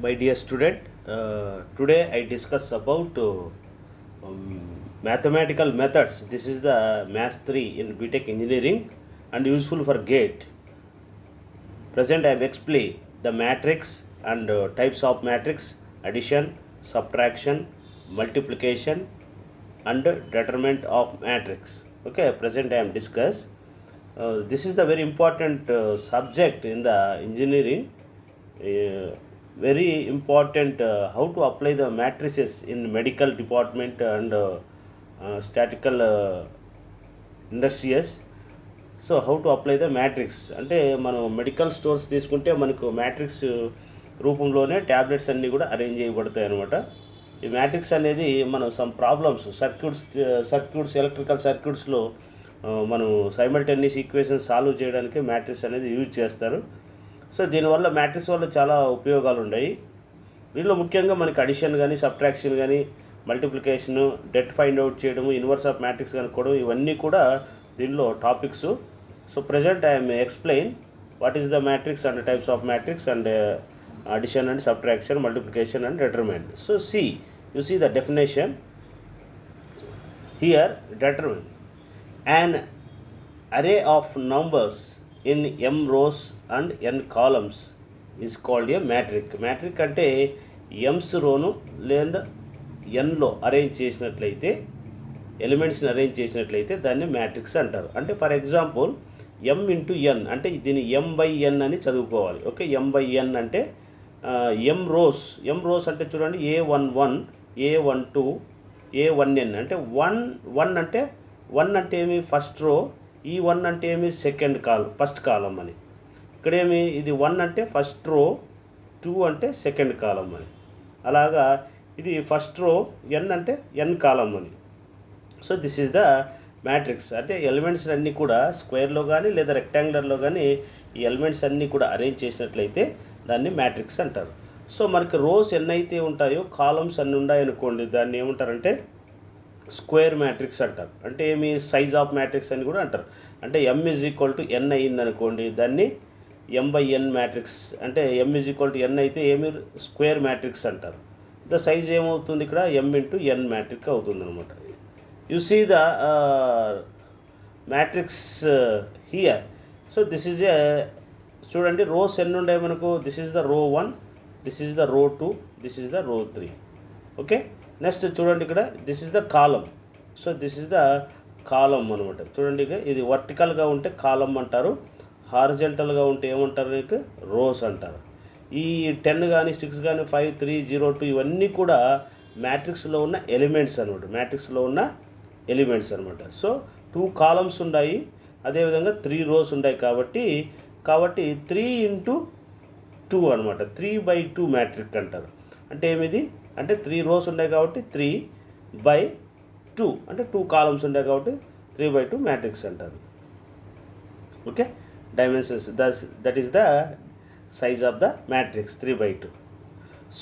my dear student. Today I discuss about mathematical methods. This is the Math 3 in BTech Engineering and useful for GATE. Present I am explain the matrix and types of matrix, addition, subtraction, multiplication and determinant of matrix. Okay, present I am discuss. This is the very important subject in the engineering. Very important how to apply the matrices in medical department and statistical industries. So how to apply the matrix అంటే మనం medical stores తీసుకుంటే మనకు matrix రూపంలోనే tablets అన్నీ కూడా arrange చేయబడతాయి అనమాట. ఈ మ్యాట్రిక్స్ అనేది మనం సమ్ ప్రాబ్లమ్స్ సర్క్యూట్స్ ఎలక్ట్రికల్ సర్క్యూట్స్లో మనం సైమల్టేనియస్ ఈక్వేషన్స్ సాల్వ్ చేయడానికి మ్యాట్రిక్స్ అనేది యూజ్ చేస్తారు. సో దీనివల్ల మ్యాట్రిక్స్ వల్ల చాలా ఉపయోగాలు ఉన్నాయి. దీనిలో ముఖ్యంగా మనకి అడిషన్ కానీ సబ్ట్రాక్షన్ కానీ మల్టిప్లికేషను డెట్ ఫైండ్ అవుట్ చేయడము ఇన్వర్స్ ఆఫ్ మ్యాట్రిక్స్ కనుక్కోవడం ఇవన్నీ కూడా దీనిలో topics. So present I M explain what is the matrix and types of matrix and addition and subtraction, multiplication and determinant. So see, you see the definition here. Determine an array of numbers in m rows and n columns is called a matrix. Matrix అంటే m's రోను లేదా nలో arrange చేసినట్లయితే ఎలిమెంట్స్ని arrange చేసినట్లయితే దాన్ని matrix అంటారు. అంటే for example m into n అంటే దీన్ని m by n అని చదువుకోవాలి. ఓకే, m బై n అంటే m రోస్ అంటే చూడండి A11 A12 A1n అంటే 1 అంటే 1 అంటే ఏమి ఫస్ట్ రో, ఈ 1 అంటే ఏమి ఫస్ట్ కాలం అని. ఇక్కడేమి ఇది 1 అంటే ఫస్ట్ రో, 2 అంటే సెకండ్ కాలం అని. అలాగా ఇది ఫస్ట్ రో, n అంటే n కాలం అని. So this is the matrix. అంటే ఎలిమెంట్స్ అన్నీ కూడా స్క్వేర్లో కానీ లేదా రెక్టాంగులర్లో కానీ ఈ ఎలిమెంట్స్ అన్నీ కూడా అరేంజ్ చేసినట్లయితే దాన్ని మ్యాట్రిక్స్ అంటారు. సో మనకి రోస్ ఎన్ని అయితే ఉంటాయో కాలమ్స్ అన్ని ఉన్నాయనుకోండి, దాన్ని ఏమంటారంటే స్క్వేర్ మ్యాట్రిక్స్ అంటారు. అంటే ఏమి సైజ్ ఆఫ్ మ్యాట్రిక్స్ అని కూడా అంటారు. అంటే m is equal to n అయిందనుకోండి, దాన్ని m బై n మ్యాట్రిక్స్. అంటే m is equal to n అయితే ఏమి స్క్వేర్ మ్యాట్రిక్స్ అంటారు. ద సైజ్ ఏమవుతుంది ఇక్కడ m ఇంటూ n మ్యాట్రిక్స్ అవుతుంది అనమాట. You see the matrix here. So this is a చూడండి రోస్ ఎన్ని ఉన్నాయి మనకు. దిస్ ఈజ్ ద రో 1, దిస్ ఈజ్ ద రో 2, దిస్ ఈజ్ ద రో 3. ఓకే, నెక్స్ట్ చూడండి ఇక్కడ this is the column. So this is the కాలం అనమాట. చూడండి ఇక ఇది వర్టికల్గా ఉంటే కాలం అంటారు, హారిజంటల్గా ఉంటే ఏమంటారు నీకు రోస్ అంటారు. ఈ 10 కానీ 6 కానీ 5 3 0 2 ఇవన్నీ కూడా మ్యాట్రిక్స్లో ఉన్న ఎలిమెంట్స్ అనమాట. సో 2 కాలమ్స్ ఉన్నాయి, అదేవిధంగా 3 రోస్ ఉన్నాయి. కాబట్టి 3 ఇంటూ 2 అనమాట, 3/2 మ్యాట్రిక్ అంటారు. అంటే ఏమిది అంటే 3 రోస్ ఉన్నాయి కాబట్టి 3/2 అంటే 2 కాలమ్స్ ఉన్నాయి కాబట్టి 3/2 మ్యాట్రిక్స్ అంటారు. Okay, dimensions that is the size of the matrix 3/2.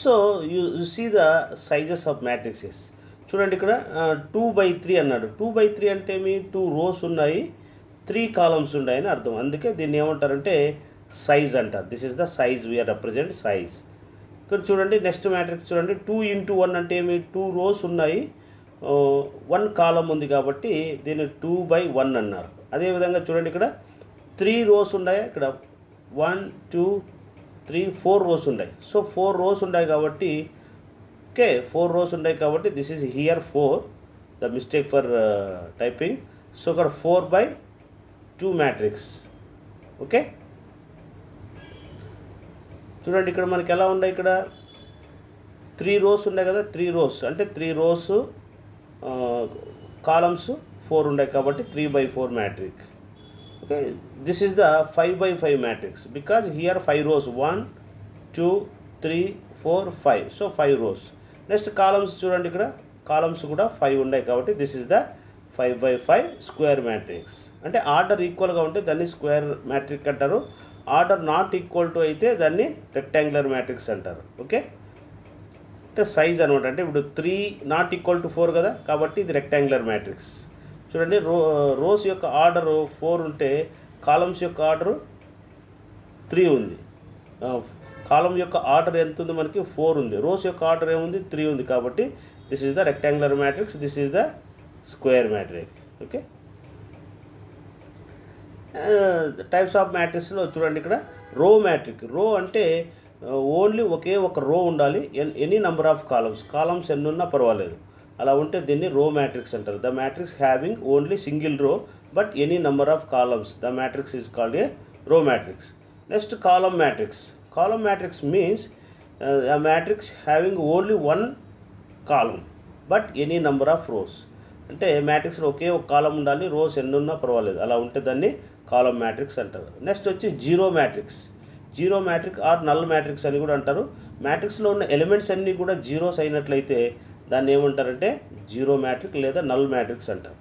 So you see the sizes of matrices. చూడండి ఇక్కడ 2/3 అన్నాడు. 2/3 అంటే ఏమి 2 రోస్ ఉన్నాయి, 3 కాలమ్స్ ఉన్నాయని అర్థం. అందుకే దీన్ని ఏమంటారంటే సైజ్ అంటారు. This is the size, we are represent size. ఇక్కడ చూడండి నెక్స్ట్ మ్యాట్రిక్స్ చూడండి 2 ఇంటూ 1 అంటే ఏమి 2 రోస్ ఉన్నాయి, 1 కాలం ఉంది కాబట్టి దీన్ని 2/1 అన్నారు. అదేవిధంగా చూడండి ఇక్కడ 3 రోస్ ఉన్నాయి, ఇక్కడ 1 2 3 4 రోస్ ఉన్నాయి. సో 4 రోస్ ఉన్నాయి కాబట్టి 4 రోస్ ఉన్నాయి కాబట్టి this is here 4, the mistake for typing. So ఇక్కడ 4/2 మ్యాట్రిక్స్. ఓకే, చూడండి ఇక్కడ మనకి ఎలా ఉన్నాయి, ఇక్కడ 3 రోస్ ఉన్నాయి కదా, 3 రోస్ అంటే 3 రోస్ కాలమ్స్ 4 ఉన్నాయి కాబట్టి 3/4 matrix. Okay, this is the 5/5 matrix because here 5 rows 1 2 3 4 5. So 5 rows. Next columns చూడండి, ఇక్కడ కాలమ్స్ కూడా 5 ఉన్నాయి కాబట్టి this is the 5/5 square matrix. అంటే ఆర్డర్ ఈక్వల్గా ఉంటే దాన్ని స్క్వేర్ మ్యాట్రిక్ అంటారు, ఆర్డర్ నాట్ ఈక్వల్ టు అయితే దాన్ని రెక్టాంగులర్ మ్యాట్రిక్స్ అంటారు. ఓకే, అంటే సైజ్ అనమాట. అంటే ఇప్పుడు 3 నాట్ ఈక్వల్ టు 4 కదా, కాబట్టి ఇది రెక్టాంగులర్ మ్యాట్రిక్స్. చూడండి రోస్ యొక్క ఆర్డరు 4 ఉంటే కాలమ్స్ యొక్క ఆర్డరు 3 ఉంది. కాలం యొక్క ఆర్డర్ ఎంత ఉంది, మనకి 4 ఉంది. రోస్ యొక్క ఆర్డర్ ఏముంది, 3 ఉంది. కాబట్టి this is the rectangular matrix, this is the square matrix. Okay, types of మ్యాట్రిక్స్లో చూడండి, ఇక్కడ రో మ్యాట్రిక్. రో అంటే ఓన్లీ ఒకే ఒక రో ఉండాలి, ఎనీ నెంబర్ ఆఫ్ కాలమ్స్ ఎన్ని ఉన్నా పర్వాలేదు, అలా ఉంటే దీన్ని రో మ్యాట్రిక్స్ అంటారు. The matrix having only single రో but any number of columns, the matrix is called a రో matrix. Next column matrix. Column matrix means a matrix having only one column but any number of rows. అంటే మ్యాట్రిక్స్లో ఒకే ఒక కాలం ఉండాలి, rose ఎన్ని ఉన్నా పర్వాలేదు, అలా ఉంటే దాన్ని కాలమ్ మ్యాట్రిక్స్ అంటారు. నెక్స్ట్ వచ్చి zero matrix. Zero matrix or null matrix అని కూడా అంటారు. మ్యాట్రిక్స్లో ఉన్న ఎలిమెంట్స్ అన్నీ కూడా జీరోస్ అయినట్లయితే దాన్ని ఏమంటారంటే జీరో మ్యాట్రిక్ లేదా నల్ మ్యాట్రిక్స్ అంటారు.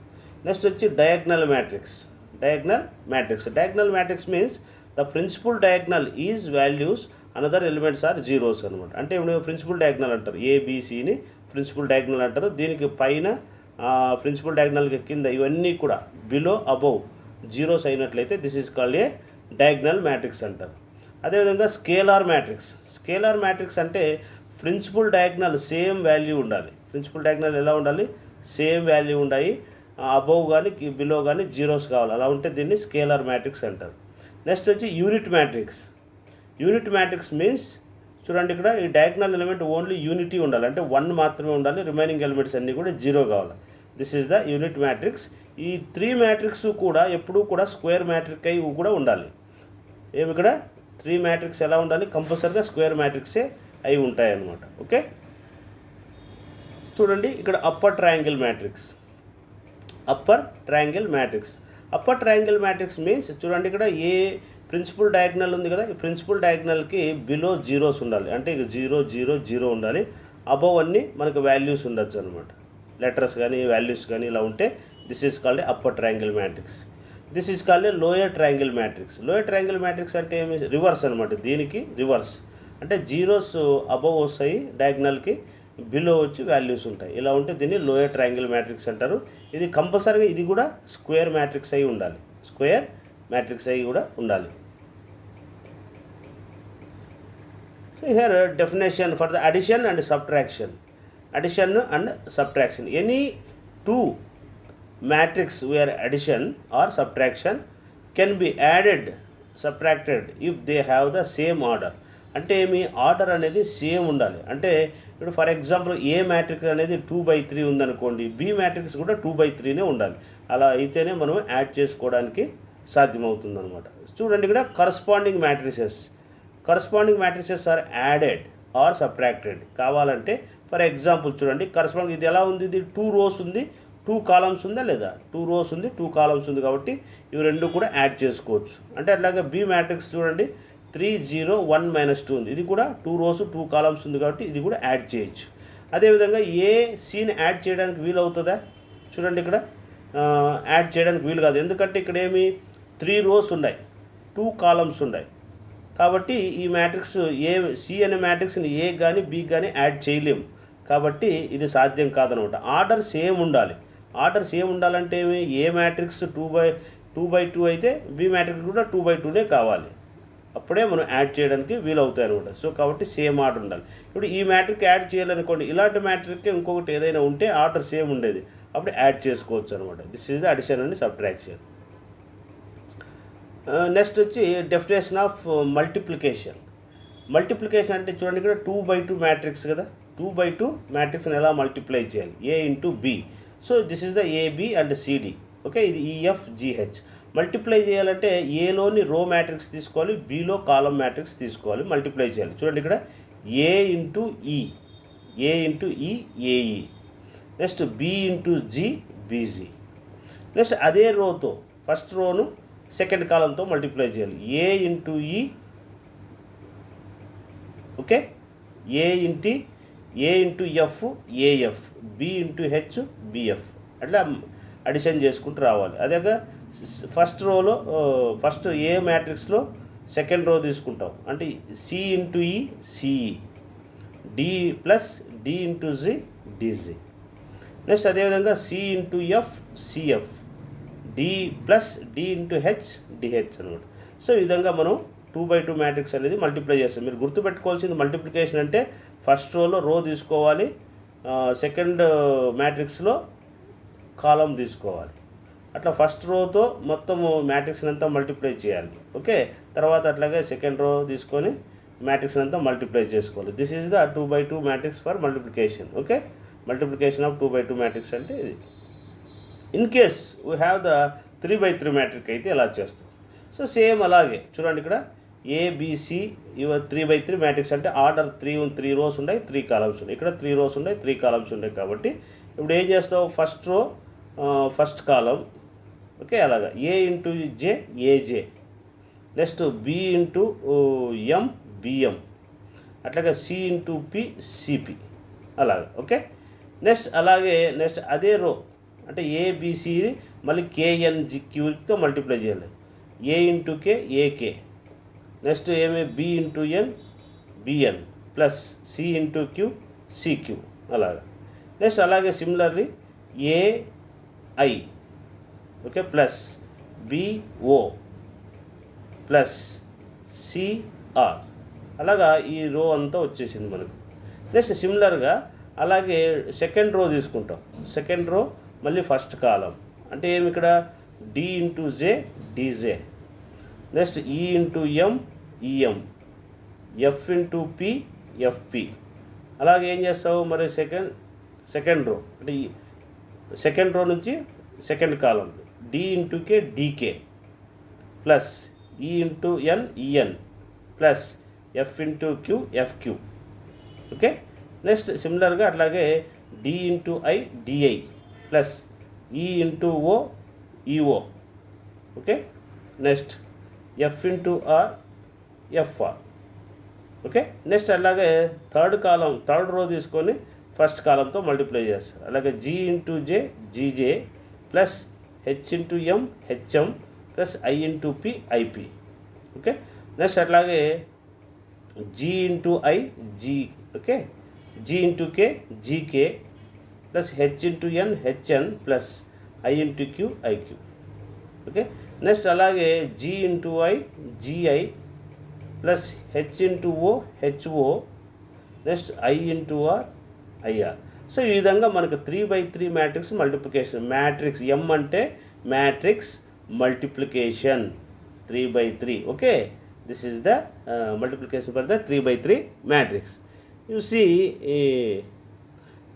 నెక్స్ట్ వచ్చి diagonal matrix. Diagonal matrix means the principal diagonal is values another elements are zeros అనమాట. అంటే ఇప్పుడు ప్రిన్సిపల్ డయాగ్నల్ అంటారు, ఏబిసిని ప్రిన్సిపల్ డయాగ్నల్ అంటారు. దీనికి పైన ప్రిన్సిపల్ డయాగ్నల్కి కింద ఇవన్నీ కూడా బిలో అబౌవ్ జీరోస్ అయినట్లయితే this is called a diagonal matrix అంటారు. అదేవిధంగా స్కేలార్ మ్యాట్రిక్స్ అంటే ప్రిన్సిపల్ డయాగ్నల్ సేమ్ వాల్యూ ఉండాలి. ప్రిన్సిపల్ డయాగ్నల్ ఎలా ఉండాలి, సేమ్ వాల్యూ ఉండాలి, అబౌవ్ కానీ బిలో కానీ జీరోస్ కావాలి, అలా ఉంటే దీన్ని స్కేలార్ మ్యాట్రిక్స్ అంటారు. నెక్స్ట్ వచ్చి యూనిట్ మ్యాట్రిక్స్ మీన్స్ చూడండి, ఇక్కడ ఈ డయాగ్నల్ ఎలిమెంట్ ఓన్లీ యూనిటీ ఉండాలి, అంటే 1 మాత్రమే ఉండాలి, రిమైనింగ్ ఎలిమెంట్స్ అన్నీ కూడా 0 కావాలి. This is the unit matrix. ఈ 3 మ్యాట్రిక్స్ కూడా ఎప్పుడూ కూడా స్క్వేర్ మ్యాట్రిక్ అయి కూడా ఉండాలి. ఇక్కడ 3 మ్యాట్రిక్స్ ఎలా ఉండాలి, కంపల్సరీగా స్క్వేర్ మ్యాట్రిక్సే అయి ఉంటాయి అన్నమాట. ఓకే, చూడండి ఇక్కడ అప్పర్ ట్రయాంగిల్ మ్యాట్రిక్స్ మీన్స్ చూడండి, ఇక్కడ ఏ ప్రిన్సిపల్ డయాగ్నల్ ఉంది కదా, ఈ ప్రిన్సిపల్ డయాగ్నల్కి బిలో జీరోస్ ఉండాలి, అంటే ఇక 0 0 0 ఉండాలి, అబౌవ్ అన్నీ మనకు వాల్యూస్ ఉండొచ్చు అనమాట, లెటర్స్ కానీ వాల్యూస్ కానీ ఇలా ఉంటే this is called upper triangle matrix. This is called lower triangle matrix అంటే ఏమి, రివర్స్ అనమాట. దీనికి రివర్స్ అంటే జీరోస్ అబౌవ్ వస్తాయి డయాగ్నల్కి, బిలో వచ్చి వాల్యూస్ ఉంటాయి, ఇలా ఉంటే దీన్ని లోయర్ ట్రయాంగిల్ మ్యాట్రిక్స్ అంటారు. ఇది కంపల్సరీగా ఇది కూడా స్క్వేర్ మ్యాట్రిక్స్ అయి ఉండాలి. Here definition for the addition and subtraction. Any two matrix where addition or subtraction can be subtracted if they have the same order. అంటే మీ ఆర్డర్ అనేది సేమ్ ఉండాలి. అంటే ఇప్పుడు ఫర్ ఎగ్జాంపుల్ ఏ మ్యాట్రిక్స్ అనేది 2/3 ఉందనుకోండి, B matrix కూడా 2/3నే ఉండాలి, అలా అయితేనే మనం యాడ్ చేసుకోవడానికి సాధ్యమవుతుంది అనమాట. చూడండి, ఇక్కడ corresponding matrices are added or subtracted కావాలంటే, ఫర్ ఎగ్జాంపుల్ చూడండి, కరస్పాండింగ్ ఇది ఎలా ఉంది, ఇది 2 rows ఉంది, 2 columns ఉందా లేదా, 2 rows ఉంది, 2 columns ఉంది, కాబట్టి ఇవి రెండు కూడా యాడ్ చేసుకోవచ్చు. అంటే అట్లాగే బి మ్యాట్రిక్స్ చూడండి 3 0 1 -2 ఉంది, ఇది కూడా 2 rows 2 columns ఉంది, కాబట్టి ఇది కూడా యాడ్ చేయొచ్చు. అదేవిధంగా ఏ సిని యాడ్ చేయడానికి వీలు అవుతుందా, చూడండి ఇక్కడ యాడ్ చేయడానికి వీలు కాదు, ఎందుకంటే ఇక్కడ ఏమి 3 rows ఉన్నాయి, 2 columns ఉన్నాయి, కాబట్టి ఈ మ్యాట్రిక్స్ సి అనే మ్యాట్రిక్స్ని ఏ కానీ బి కానీ యాడ్ చేయలేము, కాబట్టి ఇది సాధ్యం కాదనమాట. ఆర్డర్ సేమ్ ఉండాలంటే ఏమి, ఏ మ్యాట్రిక్స్ 2/2 అయితే బి మ్యాట్రిక్స్ కూడా 2/2నే కావాలి, అప్పుడే మనం యాడ్ చేయడానికి వీలవుతాయి అనమాట. సో కాబట్టి సేమ్ ఆర్డర్ ఉండాలి. ఇప్పుడు ఈ మ్యాట్రిక్ యాడ్ చేయాలనుకోండి, ఇలాంటి మ్యాట్రిక్ ఇంకొకటి ఏదైనా ఉంటే ఆర్డర్ సేమ్ ఉండేది, అప్పుడు యాడ్ చేసుకోవచ్చు అనమాట. This is the addition and subtraction. Next వచ్చి డెఫినేషన్ ఆఫ్ మల్టిప్లికేషన్ అంటే చూడండి, ఇక్కడ 2/2 మ్యాట్రిక్స్ కదా, 2/2 మ్యాట్రిక్స్ని ఎలా మల్టిప్లై చేయాలి, A into B. So this is the AB and CD. Okay, ఇది ఈఎఫ్జిహెచ్. మల్టిప్లై చేయాలంటే ఏలోని రో మ్యాట్రిక్స్ తీసుకోవాలి, బిలో కాలమ్ మ్యాట్రిక్స్ తీసుకోవాలి, మల్టిప్లై చేయాలి. చూడండి ఇక్కడ A into E AE, next B into G BG. Next అదే రోతో ఫస్ట్ రోను సెకండ్ కాలంతో మల్టిప్లై చేయాలి, A into E, okay, A into F AF, B into H BF, అట్లా అడిషన్ చేసుకుంటూ రావాలి. అదేగా ఫస్ట్ రోలో ఫస్ట్ ఏ మ్యాట్రిక్స్లో సెకండ్ రో తీసుకుంటాం, అంటే C into E CE, D plus D into G DG. Next అదేవిధంగా C into F CF, D plus D into H DH అనమాట. So ఈ విధంగా మనం 2/2 మ్యాట్రిక్స్ అనేది మల్టిప్లై చేస్తాం. మీరు గుర్తుపెట్టుకోవాల్సింది మల్టిప్లికేషన్ అంటే ఫస్ట్ రోలో రో తీసుకోవాలి, సెకండ్ మ్యాట్రిక్స్లో కాలం తీసుకోవాలి. అట్లా ఫస్ట్ రోతో మొత్తము మ్యాట్రిక్స్ని అంతా మల్టిప్లై చేయాలి. ఓకే, తర్వాత అట్లాగే సెకండ్ రో తీసుకొని మ్యాట్రిక్స్ని అంతా మల్టిప్లై చేసుకోవాలి. This is the 2/2 matrix for multiplication. Okay, multiplication of 2/2 matrix అంటే ఇది. In case we have the 3/3 matrix అయితే ఎలా చేస్తాం? సో సేమ్ అలాగే చూడండి, ఇక్కడ ఏబిసి ఇవ 3/3 మ్యాట్రిక్స్ అంటే ఆర్డర్ 3 రోస్ ఉన్నాయి, 3 కాలమ్స్ ఉన్నాయి. ఇక్కడ 3 రోస్ ఉన్నాయి, 3 కాలమ్స్ ఉన్నాయి. కాబట్టి ఇప్పుడు ఏం చేస్తావు, first row first column. Okay, అలాగా A into J AJ, next B into M BM, అట్లాగే సి ఇంటూ పి సిపి అలాగా. ఓకే, నెక్స్ట్ అలాగే నెక్స్ట్ అదే రో అంటే ఏబిసి మళ్ళీ కేఎన్జి క్యూతో మల్టిప్లై చేయాలి. A into K AK, next ఏమి B into N BN plus C into Q CQ అలాగా. నెక్స్ట్ అలాగే similarly AI okay plus BO plus CR అలాగా ఈ రో అంతా వచ్చేసింది మనకు. నెక్స్ట్ సిమిలర్గా అలాగే సెకండ్ రో తీసుకుంటాం. సెకండ్ రో మళ్ళీ ఫస్ట్ కాలం అంటే ఏమి, ఇక్కడ D into J DJ, next E into M EM, F into P FP. అలాగే ఏం చేస్తావు మరి సెకండ్ రో అంటే సెకండ్ రో నుంచి second column D into K DK plus E into N EN plus F into Q FQ. Okay, next సిమిలర్గా అట్లాగే D into I DI plus E into O EO. Okay, next F into R FR. Okay, next అలాగే third row తీసుకొని first కాలంతో multiply చేస్తారు. అలాగే G into J GJ plus H into M HM plus I into P IP. Okay, next అట్లాగే G into I G. Okay, G into K GK plus H into N HN plus I into Q IQ. Okay, next అలాగే G into I GI plus H into O HO next I into R IR. So ఈ విధంగా మనకు 3/3 matrix multiplication. Matrix M అంటే matrix multiplication 3/3. Okay, this is the multiplication for the 3/3 matrix. You see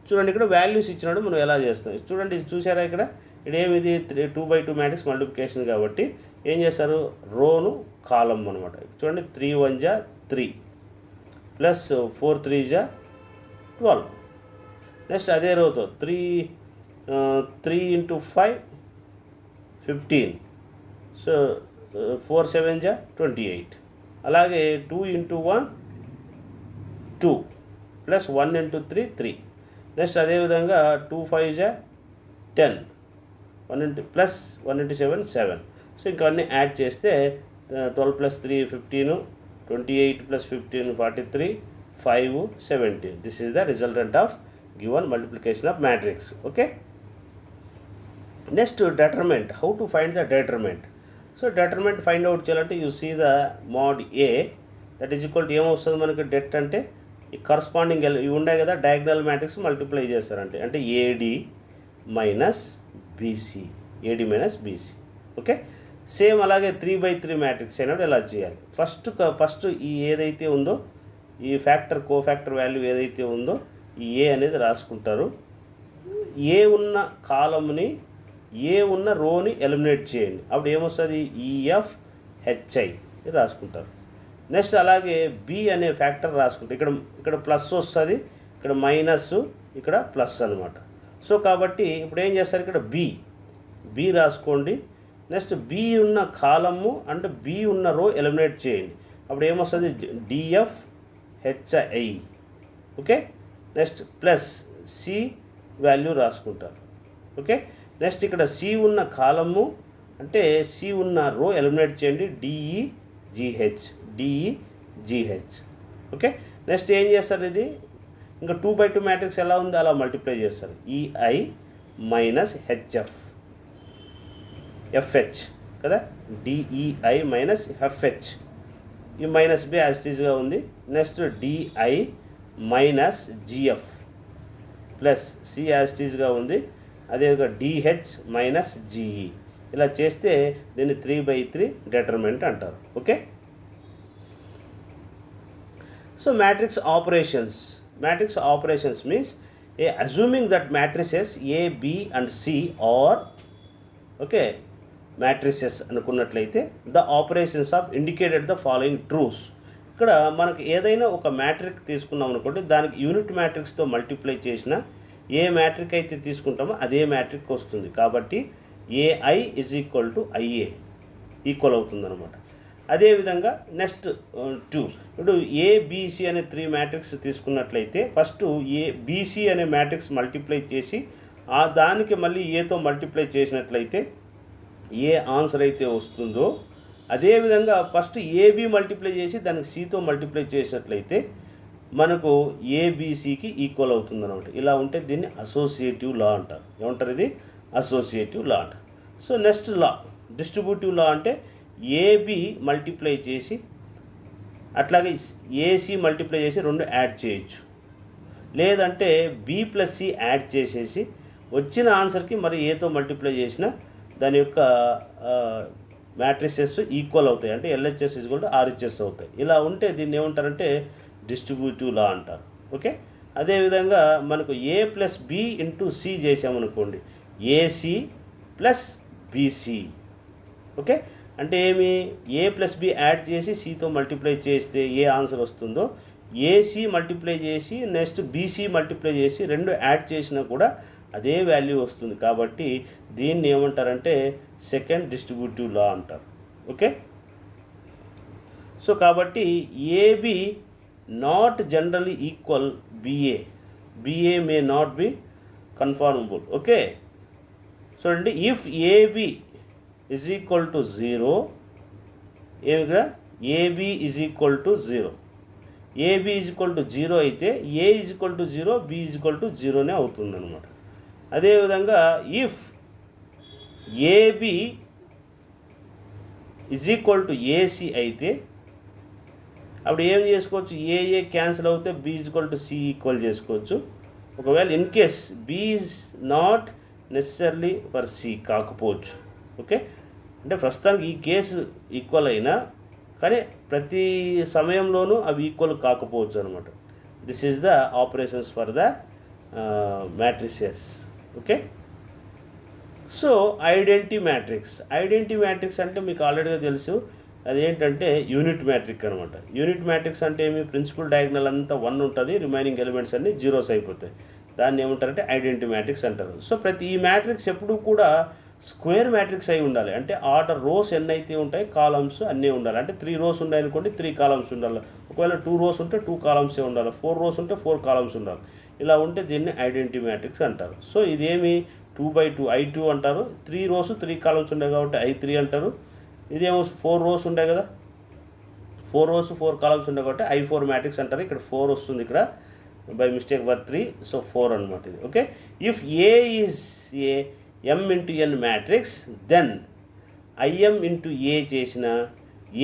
చూడండి, ఇక్కడ values ఇచ్చినప్పుడు మనం ఎలా చేస్తాం చూడండి. చూసారా ఇక్కడ ఏమిది 2/2 మ్యాట్రిక్స్ మల్టిప్లికేషన్ కాబట్టి ఏం చేస్తారు, రోను కాలం అనమాట. చూడండి 3 1 జా 3 ప్లస్ 4 3 జా 12. నెక్స్ట్ అదే రోతో 3 ఇంటూ 5 15. సో 4 7 జా 28. అలాగే 2 ఇంటూ 1 2 ప్లస్ 1 ఇంటూ 3 3. నెక్స్ట్ అదేవిధంగా 2 5 జా 10 1 ఇంటూ ప్లస్ 1 ఇంటూ 7 7. సో ఇంకా అన్నీ యాడ్ చేస్తే 12 plus 3 15, 28 plus 15 43, 5 17. This is the resultant of given multiplication of matrix. Okay, next determinant. How to find the determinant? So determinant find out చేయాలంటే you see the mod A that is equal to ఏమొస్తుంది మనకి, debt అంటే ఈ corresponding ఇవి ఉన్నాయి కదా diagonal matrix multiply చేస్తారంటే అంటే AD minus BC, AD minus BC. Okay, same అలాగే 3/3 మ్యాట్రిక్స్ అయినప్పుడు ఎలా చేయాలి? ఫస్ట్ ఈ ఏదైతే ఉందో ఈ ఫ్యాక్టర్ కోఫ్యాక్టర్ వాల్యూ ఏదైతే ఉందో ఈ ఏ అనేది రాసుకుంటారు. ఏ ఉన్న కాలమ్ని ఏ ఉన్న రోని ఎలిమినేట్ చేయండి, అప్పుడు ఏమొస్తుంది ఈఎఫ్ హెచ్ఐ రాసుకుంటారు. నెక్స్ట్ అలాగే బి అనే ఫ్యాక్టర్ రాసుకుంటారు. ఇక్కడ ప్లస్ వస్తుంది, ఇక్కడ మైనస్, ఇక్కడ ప్లస్ అనమాట. సో కాబట్టి ఇప్పుడు ఏం చేస్తారు, ఇక్కడ బి రాసుకోండి. నెక్స్ట్ బి ఉన్న కాలము అండ్ బి ఉన్న రో ఎలిమినేట్ చేయండి, అప్పుడు ఏమొస్తుంది DF HI. Okay, next plus C value రాసుకుంటారు. ఓకే, నెక్స్ట్ ఇక్కడ సి ఉన్న కాలము అంటే సి ఉన్న రో ఎలిమినేట్ చేయండి డిఈజిహెచ్. ఓకే, నెక్స్ట్ ఏం చేస్తారు, ఇది ఇంకా 2/2 మ్యాట్రిక్స్ ఎలా ఉందో అలా మల్టిప్లై చేస్తారు. ఈఐ మైనస్ ఎఫ్హెచ్ కదా, DEI minus FH E minus B as it ఈజ్గా ఉంది. Next DI minus GF plus C as it ఈజ్గా ఉంది. అదేవిధంగా డిహెచ్ మైనస్ జిఈ. ఇలా చేస్తే దీన్ని 3/3 డిటర్మినెంట్ అంటారు. Okay. So matrix operations means assuming that matrices A, B and C are okay matrices అనుకున్నట్లయితే the operations of indicated the following truths. ఇక్కడ మనకు ఏదైనా ఒక మ్యాట్రిక్ తీసుకున్నాం అనుకోండి, దానికి యూనిట్ మ్యాట్రిక్స్తో మల్టిప్లై చేసిన ఏ మ్యాట్రిక్ అయితే తీసుకుంటామో అదే మ్యాట్రిక్ వస్తుంది. కాబట్టి AI is equal to IA equal అవుతుందన్నమాట. అదేవిధంగా నెక్స్ట్ 2 ఇప్పుడు ఏబిసి అనే 3 మ్యాట్రిక్స్ తీసుకున్నట్లయితే ఫస్ట్ ఏబిసి అనే మ్యాట్రిక్స్ మల్టిప్లై చేసి ఆ దానికి మళ్ళీ ఏతో మల్టిప్లై చేసినట్లయితే ఏ ఆన్సర్ అయితే వస్తుందో అదేవిధంగా ఫస్ట్ ఏబి మల్టిప్లై చేసి దానికి సితో మల్టిప్లై చేసినట్లయితే మనకు ఏబిసికి ఈక్వల్ అవుతుందన్నమాట. ఇలా ఉంటే దీన్ని అసోసియేటివ్ లా అంటారు. ఏమంటారు? ఇది అసోసియేటివ్ లా అంటారు. సో నెక్స్ట్ లా డిస్ట్రిబ్యూటివ్ లా అంటే ఏబి మల్టిప్లై చేసి అట్లాగే ఏసి మల్టిప్లై చేసి 2 యాడ్ చేయొచ్చు. లేదంటే బి ప్లస్ సి యాడ్ చేసేసి వచ్చిన ఆన్సర్కి మరి ఏతో మల్టిప్లై చేసిన దాని యొక్క మ్యాట్రిసెస్ ఈక్వల్ అవుతాయి. అంటే ఎల్హెచ్ఎస్ ఈక్వల్ టు ఆర్హెచ్ఎస్ అవుతాయి. ఇలా ఉంటే దీన్ని ఏమంటారంటే డిస్ట్రిబ్యూటివ్ లా అంటారు. ఓకే. అదేవిధంగా మనకు ఏ ప్లస్ బి ఇంటూ సి చేసామనుకోండి, ఏసి ప్లస్ బీసీ. ఓకే. అంటే ఏమి? ఏ ప్లస్ బి యాడ్ చేసి సితో మల్టిప్లై చేస్తే ఏ ఆన్సర్ వస్తుందో ఏసీ మల్టిప్లై చేసి నెక్స్ట్ బీసీ మల్టిప్లై చేసి 2 యాడ్ చేసినా కూడా అదే వాల్యూ వస్తుంది. కాబట్టి దీన్ని ఏమంటారంటే సెకండ్ డిస్ట్రిబ్యూటివ్ లా అంటారు. ఓకే. సో కాబట్టి AB not generally equal BA may not be conformable. Okay. చూడండి, if AB is equal to 0 ఏమిగా AB is equal to 0, AB is equal to 0 అయితే A is equal to 0, B is equal to 0నే అవుతుందన్నమాట. అదేవిధంగా if AB is equal to AC అయితే అప్పుడు ఏం చేసుకోవచ్చు? ఏఏ క్యాన్సిల్ అవుతే B is equal to C equal చేసుకోవచ్చు. ఒకవేళ in case B is not necessarily for C కాకపోవచ్చు. ఓకే. అంటే ప్రస్తుతానికి ఈ కేసు ఈక్వల్ అయినా కానీ ప్రతి సమయంలోనూ అవి ఈక్వల్ కాకపోవచ్చు అనమాట. This is the operations for the matrices. Okay. So identity matrix అంటే మీకు ఆల్రెడీగా తెలుసు, అదేంటంటే యూనిట్ మ్యాట్రిక్ అనమాట. యూనిట్ మ్యాట్రిక్స్ అంటే ఏమి? ప్రిన్సిపల్ డయాగ్నల్ అంతా 1 ఉంటుంది, రిమైనింగ్ ఎలిమెంట్స్ అన్నీ జీరోస్ అయిపోతాయి. దాన్ని ఏమంటారంటే ఐడెంటిటీ మ్యాట్రిక్స్ అంటారు. సో ప్రతి ఈ మ్యాట్రిక్స్ ఎప్పుడూ కూడా స్క్వేర్ మ్యాట్రిక్స్ అయి ఉండాలి. అంటే ఆర్డర్ రోస్ ఎన్ని అయితే ఉంటాయి, కాలమ్స్ అన్నీ ఉండాలి. అంటే 3 రోస్ ఉన్నాయనుకోండి 3 కాలమ్స్ ఉండాలి. ఒకవేళ 2 రోస్ ఉంటే 2 కాలమ్సే ఉండాలి. 4 రోస్ ఉంటే 4 కాలమ్స్ ఉండాలి. ఇలా ఉంటే దీన్ని ఐడెంటిటీ మ్యాట్రిక్స్ అంటారు. సో ఇదేమి 2/2 I2 అంటారు. 3 రోస్ 3 కాలమ్స్ ఉండే కాబట్టి I3 అంటారు. ఇదేమో 4 రోస్ ఉండే కదా, 4 రోస్ 4 కాలమ్స్ ఉండే కాబట్టి I4 మ్యాట్రిక్స్ అంటారు. ఇక్కడ 4 వస్తుంది, ఇక్కడ బై మిస్టేక్ వర్ 3, సో 4 అనమాట ఇది. Okay. If A is A m into n matrix then im into A చేసిన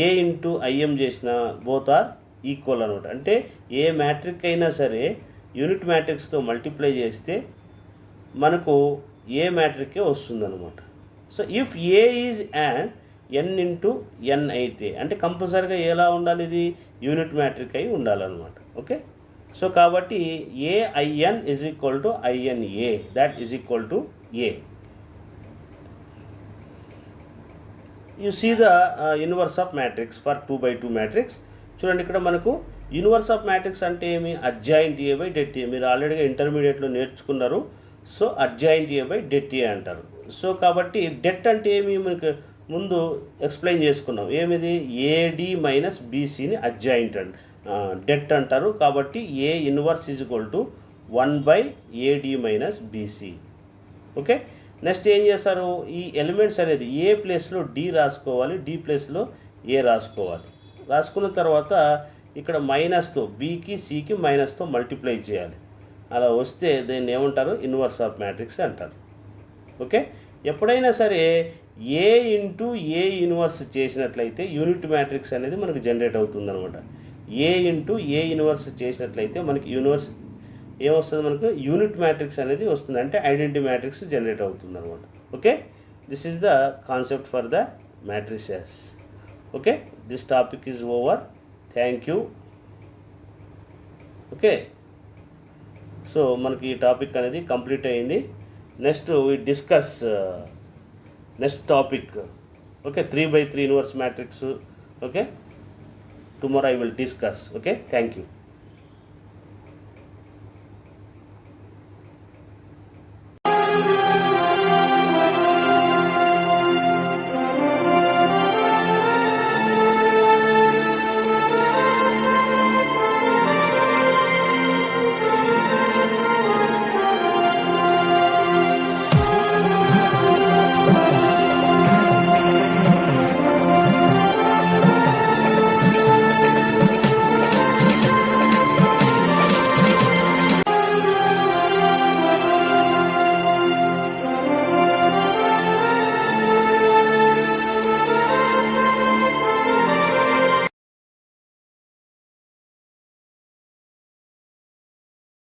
ఏ ఇంటూ im చేసిన బోత్ ఆర్ ఈక్వల్ అనమాట. అంటే ఏ మ్యాట్రిక్ అయినా సరే యూనిట్ మ్యాట్రిక్స్తో మల్టిప్లై చేస్తే మనకు ఏ మ్యాట్రిక్కే వస్తుందన్నమాట. So if A is an n into n అయితే అంటే కంపల్సరీగా ఎలా ఉండాలి? ఇది యూనిట్ మ్యాట్రిక్ అయి ఉండాలన్నమాట. ఓకే. సో కాబట్టి AIN is equal to INA, that is equal to A. You see the inverse of matrix for 2/2 matrix. చూడండి, ఇక్కడ మనకు ఇన్వర్స్ ఆఫ్ మ్యాట్రిక్స్ అంటే ఏమి? Adjoint A by det A. మీరు ఆల్రెడీగా ఇంటర్మీడియట్లో నేర్చుకున్నారు. So adjoint A by det A అంటారు. సో కాబట్టి డెట్ అంటే ఏమి? మనకు ముందు ఎక్స్ప్లెయిన్ చేసుకున్నాం. ఏమిది? ఏడి మైనస్ బీసీని అడ్జాయింట్ డెట్ అంటారు. కాబట్టి ఏ inverse is equal to 1/AD minus BC. Okay. Next ఏం చేస్తారు? ఈ ఎలిమెంట్స్ అనేది ఏ ప్లేస్లో డి రాసుకోవాలి, డి ప్లేస్లో ఏ రాసుకోవాలి. రాసుకున్న తర్వాత ఇక్కడ మైనస్తో బీకి సికి మైనస్తో మల్టిప్లై చేయాలి. అలా వస్తే దీన్ని ఏమంటారు? ఇన్వర్స్ ఆఫ్ మ్యాట్రిక్స్ అంటారు. ఓకే. ఎప్పుడైనా సరే ఏ ఇంటూ ఏ ఇన్వర్స్ చేసినట్లయితే యూనిట్ మ్యాట్రిక్స్ అనేది మనకు జనరేట్ అవుతుంది అనమాట. ఏ ఇంటూ ఏ ఇన్వర్స్ చేసినట్లయితే మనకి యూనివర్స్ ఏమొస్తుంది, మనకు యూనిట్ మ్యాట్రిక్స్ అనేది వస్తుంది, అంటే ఐడెంటిటీ మ్యాట్రిక్స్ జనరేట్ అవుతుంది అనమాట. Okay, this is the concept for the matrices. Okay, this topic is over. Thank you. Okay, so మనకి ఈ టాపిక్ అనేది కంప్లీట్ అయింది. Next we discuss next topic. Okay, 3/3 inverse matrix. Okay, tomorrow I will discuss. Okay, thank you.